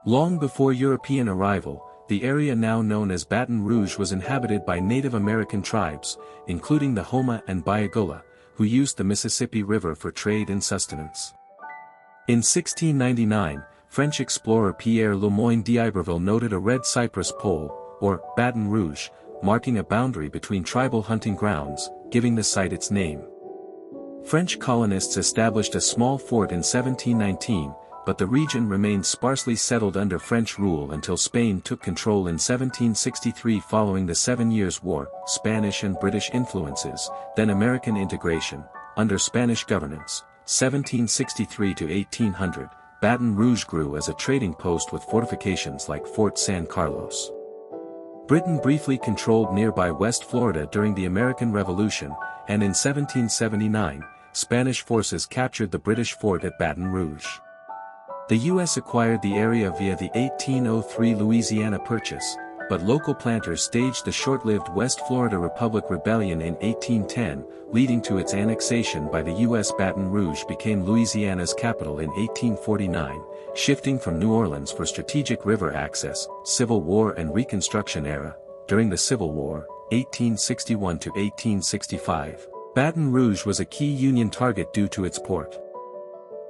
Long before European arrival, the area now known as Baton Rouge was inhabited by Native American tribes, including the Homa and Bayagola, who used the Mississippi River for trade and sustenance. In 1699, French explorer Pierre Le Moyne d'Iberville noted a red cypress pole, or Baton Rouge, marking a boundary between tribal hunting grounds, giving the site its name. French colonists established a small fort in 1719, but the region remained sparsely settled under French rule until Spain took control in 1763 following the 7 Years' War, Spanish and British influences, then American integration, under Spanish governance, 1763 to 1800, Baton Rouge grew as a trading post with fortifications like Fort San Carlos. Britain briefly controlled nearby West Florida during the American Revolution, and in 1779, Spanish forces captured the British fort at Baton Rouge. The U.S. acquired the area via the 1803 Louisiana Purchase, but local planters staged the short-lived West Florida Republic Rebellion in 1810, leading to its annexation by the U.S. Baton Rouge became Louisiana's capital in 1849, shifting from New Orleans for strategic river access, Civil War and Reconstruction era. During the Civil War, 1861 to 1865, Baton Rouge was a key Union target due to its port.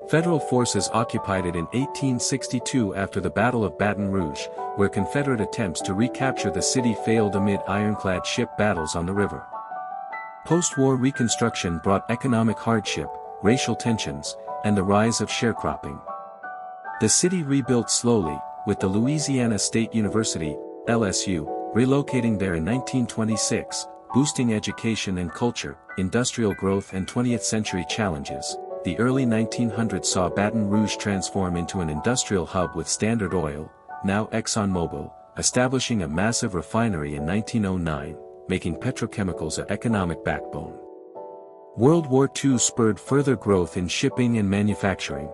Federal forces occupied it in 1862 after the Battle of Baton Rouge, where Confederate attempts to recapture the city failed amid ironclad ship battles on the river. Post-war Reconstruction brought economic hardship, racial tensions, and the rise of sharecropping. The city rebuilt slowly, with the Louisiana State University, LSU, relocating there in 1926, boosting education and culture, industrial growth and 20th-century challenges. The early 1900s saw Baton Rouge transform into an industrial hub with Standard Oil, now ExxonMobil, establishing a massive refinery in 1909, making petrochemicals an economic backbone. World War II spurred further growth in shipping and manufacturing.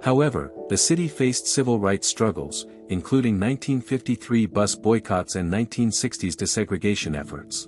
However, the city faced civil rights struggles, including 1953 bus boycotts and 1960s desegregation efforts.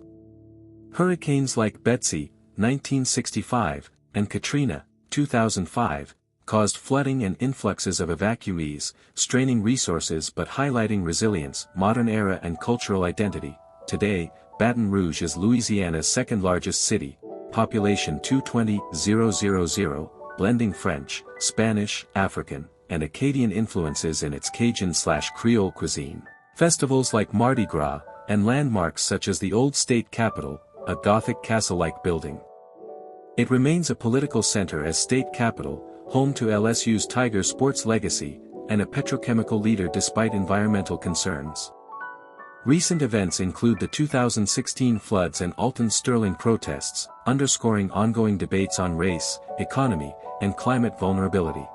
Hurricanes like Betsy, 1965, and Katrina, 2005, caused flooding and influxes of evacuees, straining resources but highlighting resilience, modern era and cultural identity. Today, Baton Rouge is Louisiana's second-largest city, population 220,000, blending French, Spanish, African, and Acadian influences in its Cajun/Creole cuisine. Festivals like Mardi Gras, and landmarks such as the Old State Capitol, a Gothic castle-like building. It remains a political center as state capital, home to LSU's Tiger sports legacy, and a petrochemical leader despite environmental concerns. Recent events include the 2016 floods and Alton Sterling protests, underscoring ongoing debates on race, economy, and climate vulnerability.